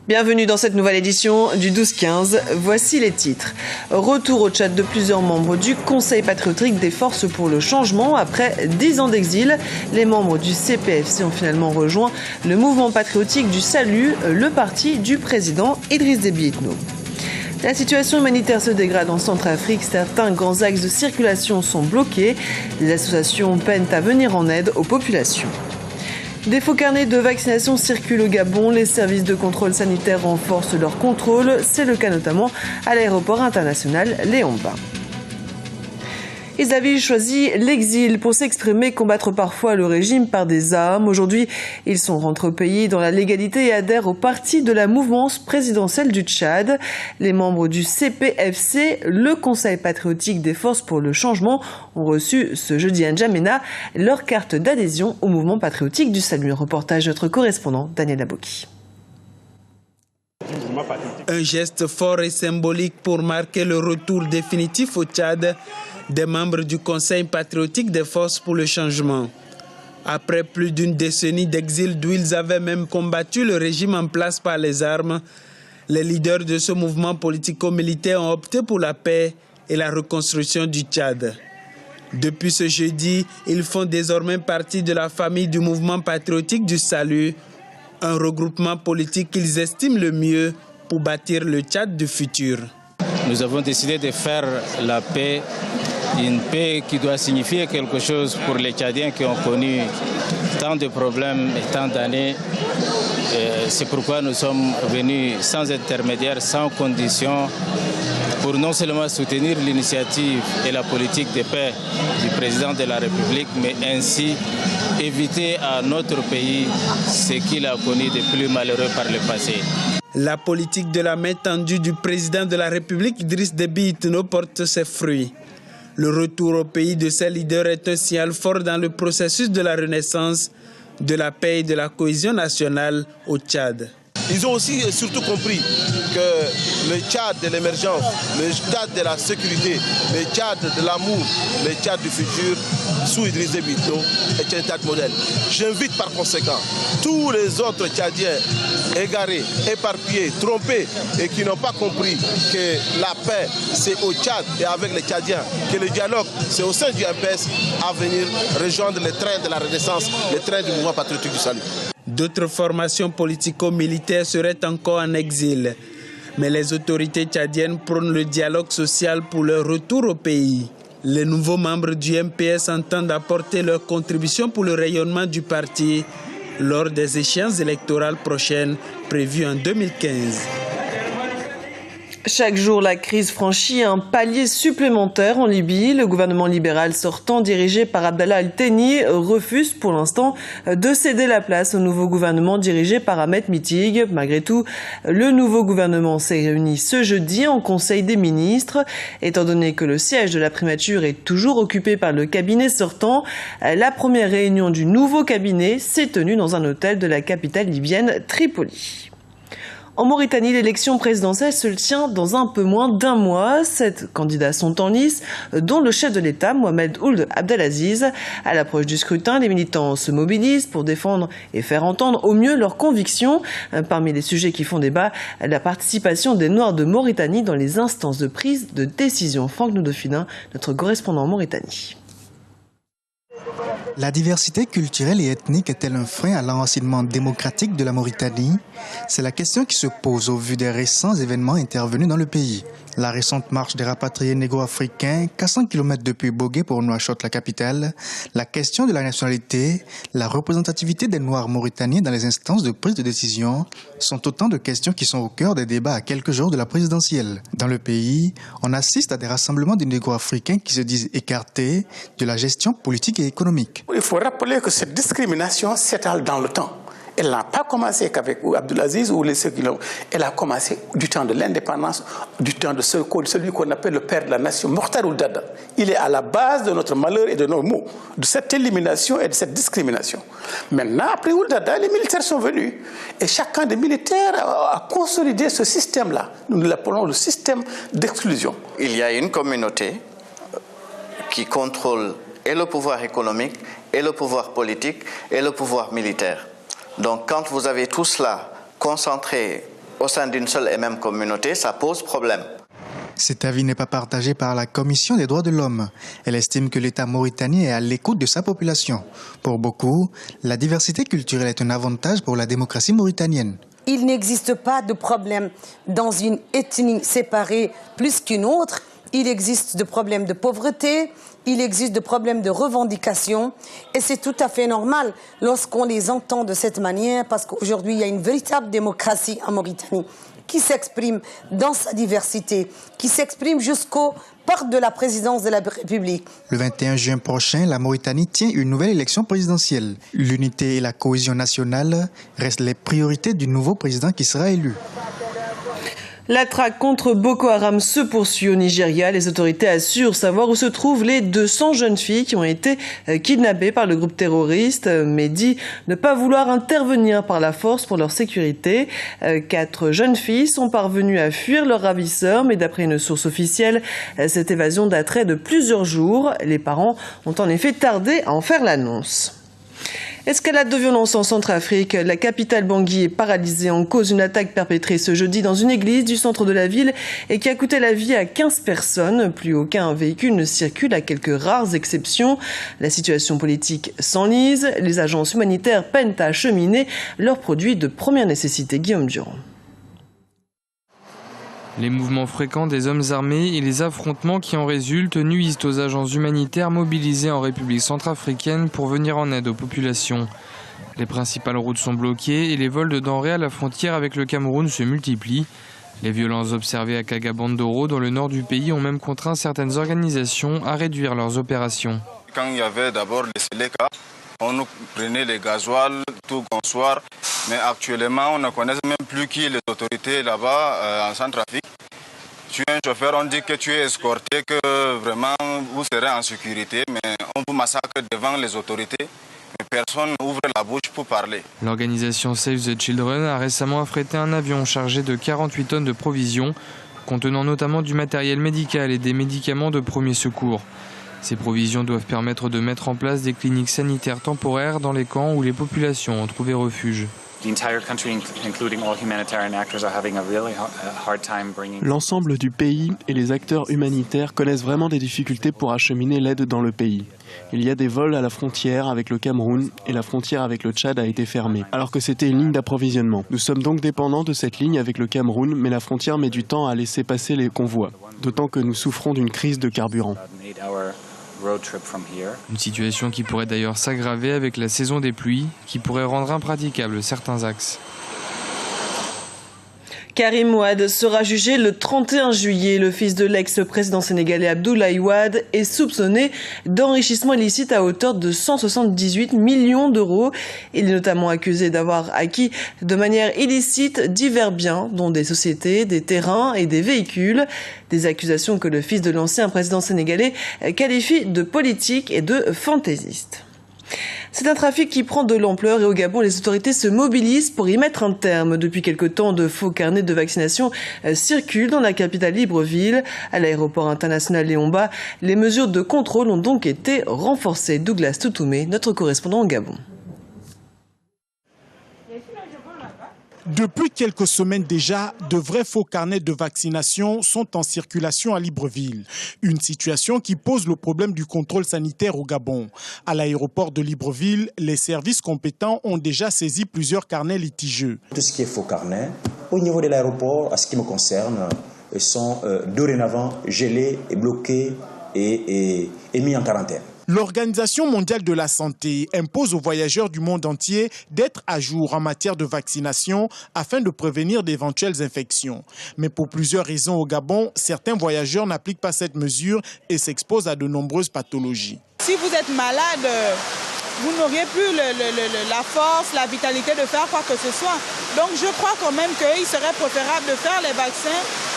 Bienvenue dans cette nouvelle édition du 12-15. Voici les titres. Retour au Tchad de plusieurs membres du Conseil patriotique des forces pour le changement. Après 10 ans d'exil, les membres du CPFC ont finalement rejoint le mouvement patriotique du salut, le parti du président Idriss Déby Itno. La situation humanitaire se dégrade en Centrafrique. Certains grands axes de circulation sont bloqués. Les associations peinent à venir en aide aux populations. Des faux carnets de vaccination circulent au Gabon. Les services de contrôle sanitaire renforcent leur contrôle. C'est le cas notamment à l'aéroport international Léon-Mba. Ils choisit l'exil pour s'exprimer, combattre parfois le régime par des armes. Aujourd'hui, ils sont rentrés au pays dans la légalité et adhèrent au parti de la mouvance présidentielle du Tchad. Les membres du CPFC, le Conseil patriotique des forces pour le changement, ont reçu ce jeudi à N'Djamena leur carte d'adhésion au mouvement patriotique du salut. Reportage de notre correspondant Daniel Aboki. Un geste fort et symbolique pour marquer le retour définitif au Tchad des membres du Conseil patriotique des forces pour le changement. Après plus d'une décennie d'exil d'où ils avaient même combattu le régime en place par les armes, les leaders de ce mouvement politico-militaire ont opté pour la paix et la reconstruction du Tchad. Depuis ce jeudi, ils font désormais partie de la famille du mouvement patriotique du salut, un regroupement politique qu'ils estiment le mieux pour bâtir le Tchad du futur. Nous avons décidé de faire la paix, une paix qui doit signifier quelque chose pour les Tchadiens qui ont connu tant de problèmes et tant d'années. C'est pourquoi nous sommes venus sans intermédiaire, sans condition, pour non seulement soutenir l'initiative et la politique de paix du président de la République, mais ainsi éviter à notre pays ce qu'il a connu de plus malheureux par le passé. La politique de la main tendue du président de la République, Idriss Déby Itno, porte ses fruits. Le retour au pays de ses leaders est un signal fort dans le processus de la renaissance, de la paix et de la cohésion nationale au Tchad. Ils ont aussi et surtout compris que le Tchad de l'émergence, le Tchad de la sécurité, le Tchad de l'amour, le Tchad du futur, sous Idriss Déby Itno, est un Tchad modèle. J'invite par conséquent tous les autres Tchadiens égarés, éparpillés, trompés et qui n'ont pas compris que la paix c'est au Tchad et avec les Tchadiens, que le dialogue c'est au sein du MPS à venir rejoindre les trains de la Renaissance, les trains du mouvement patriotique du salut. D'autres formations politico-militaires seraient encore en exil. Mais les autorités tchadiennes prônent le dialogue social pour leur retour au pays. Les nouveaux membres du MPS entendent apporter leur contribution pour le rayonnement du parti lors des échéances électorales prochaines prévues en 2015. Chaque jour, la crise franchit un palier supplémentaire en Libye. Le gouvernement libéral sortant, dirigé par Abdallah Al-Thani, refuse pour l'instant de céder la place au nouveau gouvernement dirigé par Ahmed Mitig. Malgré tout, le nouveau gouvernement s'est réuni ce jeudi en Conseil des ministres. Étant donné que le siège de la primature est toujours occupé par le cabinet sortant, la première réunion du nouveau cabinet s'est tenue dans un hôtel de la capitale libyenne, Tripoli. En Mauritanie, l'élection présidentielle se tient dans un peu moins d'un mois. 7 candidats sont en lice, dont le chef de l'État, Mohamed Ould Abdelaziz. À l'approche du scrutin, les militants se mobilisent pour défendre et faire entendre au mieux leurs convictions. Parmi les sujets qui font débat, la participation des Noirs de Mauritanie dans les instances de prise de décision. Franck Noudofinin, notre correspondant en Mauritanie. La diversité culturelle et ethnique est-elle un frein à l'enracinement démocratique de la Mauritanie? C'est la question qui se pose au vu des récents événements intervenus dans le pays. La récente marche des rapatriés négro-africains, 400 km depuis Bogué pour Nouakchott, la capitale, la question de la nationalité, la représentativité des Noirs mauritaniens dans les instances de prise de décision sont autant de questions qui sont au cœur des débats à quelques jours de la présidentielle. Dans le pays, on assiste à des rassemblements de négro-africains qui se disent écartés de la gestion politique et économique. Il faut rappeler que cette discrimination s'étale dans le temps. Elle n'a pas commencé qu'avec Abdelaziz ou les ceux qui l'ont. Elle a commencé du temps de l'indépendance, du temps de celui qu'on appelle le père de la nation, Mokhtar Ould Daddah. Il est à la base de notre malheur et de nos maux, de cette élimination et de cette discrimination. Maintenant, après Ould Daddah, les militaires sont venus. Et chacun des militaires a consolidé ce système-là. Nous l'appelons le système d'exclusion. Il y a une communauté qui contrôle et le pouvoir économique, et le pouvoir politique, et le pouvoir militaire. Donc quand vous avez tout cela concentré au sein d'une seule et même communauté, ça pose problème. Cet avis n'est pas partagé par la Commission des droits de l'homme. Elle estime que l'État mauritanien est à l'écoute de sa population. Pour beaucoup, la diversité culturelle est un avantage pour la démocratie mauritanienne. Il n'existe pas de problème dans une ethnie séparée plus qu'une autre. Il existe des problèmes de pauvreté, il existe des problèmes de revendication. Et c'est tout à fait normal lorsqu'on les entend de cette manière, parce qu'aujourd'hui, il y a une véritable démocratie en Mauritanie qui s'exprime dans sa diversité, qui s'exprime jusqu'au porte de la présidence de la République. Le 21 juin prochain, la Mauritanie tient une nouvelle élection présidentielle. L'unité et la cohésion nationale restent les priorités du nouveau président qui sera élu. La traque contre Boko Haram se poursuit au Nigeria. Les autorités assurent savoir où se trouvent les 200 jeunes filles qui ont été kidnappées par le groupe terroriste, mais dit ne pas vouloir intervenir par la force pour leur sécurité. 4 jeunes filles sont parvenues à fuir leurs ravisseurs, mais d'après une source officielle, cette évasion daterait de plusieurs jours. Les parents ont en effet tardé à en faire l'annonce. Escalade de violence en Centrafrique. La capitale Bangui est paralysée en cause d'une attaque perpétrée ce jeudi dans une église du centre de la ville et qui a coûté la vie à 15 personnes. Plus aucun véhicule ne circule à quelques rares exceptions. La situation politique s'enlise. Les agences humanitaires peinent à acheminer leurs produits de première nécessité. Guillaume Durand. Les mouvements fréquents des hommes armés et les affrontements qui en résultent nuisent aux agences humanitaires mobilisées en République centrafricaine pour venir en aide aux populations. Les principales routes sont bloquées et les vols de denrées à la frontière avec le Cameroun se multiplient. Les violences observées à Kagabandoro, dans le nord du pays, ont même contraint certaines organisations à réduire leurs opérations. Quand il y avait d'abord les Séléka, on nous prenait les gasoils tout bonsoir, mais actuellement on ne connaît même plus qui est les autorités là-bas en Centrafrique. Tu es un chauffeur, on dit que tu es escorté, que vraiment vous serez en sécurité, mais on vous massacre devant les autorités, mais personne n'ouvre la bouche pour parler. L'organisation Save the Children a récemment affrété un avion chargé de 48 tonnes de provisions, contenant notamment du matériel médical et des médicaments de premier secours. Ces provisions doivent permettre de mettre en place des cliniques sanitaires temporaires dans les camps où les populations ont trouvé refuge. L'ensemble du pays et les acteurs humanitaires connaissent vraiment des difficultés pour acheminer l'aide dans le pays. Il y a des vols à la frontière avec le Cameroun et la frontière avec le Tchad a été fermée, alors que c'était une ligne d'approvisionnement. Nous sommes donc dépendants de cette ligne avec le Cameroun, mais la frontière met du temps à laisser passer les convois, d'autant que nous souffrons d'une crise de carburant. Une situation qui pourrait d'ailleurs s'aggraver avec la saison des pluies, qui pourrait rendre impraticables certains axes. Karim Wade sera jugé le 31 juillet. Le fils de l'ex-président sénégalais Abdoulaye Wade est soupçonné d'enrichissement illicite à hauteur de 178 millions d'euros. Il est notamment accusé d'avoir acquis de manière illicite divers biens, dont des sociétés, des terrains et des véhicules. Des accusations que le fils de l'ancien président sénégalais qualifie de politique et de fantaisiste. C'est un trafic qui prend de l'ampleur et au Gabon, les autorités se mobilisent pour y mettre un terme. Depuis quelque temps, de faux carnets de vaccination circulent dans la capitale Libreville. À l'aéroport international Léon-Mba, les mesures de contrôle ont donc été renforcées. Douglas Toutoumé, notre correspondant au Gabon. Depuis quelques semaines déjà, de vrais faux carnets de vaccination sont en circulation à Libreville. Une situation qui pose le problème du contrôle sanitaire au Gabon. À l'aéroport de Libreville, les services compétents ont déjà saisi plusieurs carnets litigieux. Tout ce qui est faux carnet, au niveau de l'aéroport, à ce qui me concerne, sont dorénavant gelés et bloqués et mis en quarantaine. L'Organisation mondiale de la santé impose aux voyageurs du monde entier d'être à jour en matière de vaccination afin de prévenir d'éventuelles infections. Mais pour plusieurs raisons au Gabon, certains voyageurs n'appliquent pas cette mesure et s'exposent à de nombreuses pathologies. Si vous êtes malade, vous n'auriez plus la force, la vitalité de faire quoi que ce soit. Donc je crois quand même qu'il serait préférable de faire les vaccins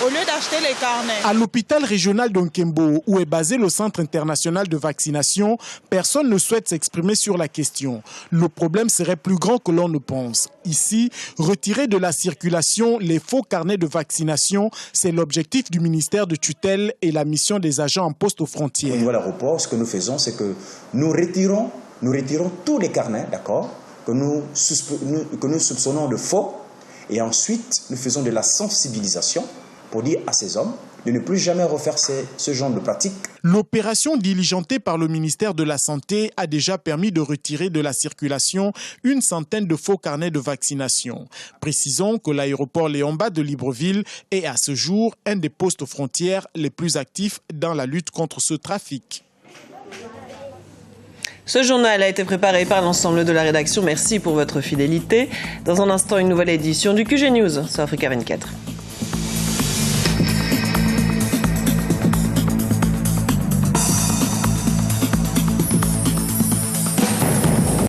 au lieu d'acheter les carnets. À l'hôpital régional d'Onkembo, où est basé le Centre international de vaccination, personne ne souhaite s'exprimer sur la question. Le problème serait plus grand que l'on ne pense. Ici, retirer de la circulation les faux carnets de vaccination, c'est l'objectif du ministère de tutelle et la mission des agents en poste aux frontières. Au niveau de l'aéroport, ce que nous faisons, c'est que nous retirons tous les carnets, d'accord, que nous soupçonnons de faux Et ensuite, nous faisons de la sensibilisation pour dire à ces hommes de ne plus jamais refaire ce genre de pratiques. L'opération diligentée par le ministère de la Santé a déjà permis de retirer de la circulation une centaine de faux carnets de vaccination. Précisons que l'aéroport Léomba de Libreville est à ce jour un des postes frontières les plus actifs dans la lutte contre ce trafic. Ce journal a été préparé par l'ensemble de la rédaction. Merci pour votre fidélité. Dans un instant, une nouvelle édition du QG News sur Africa 24.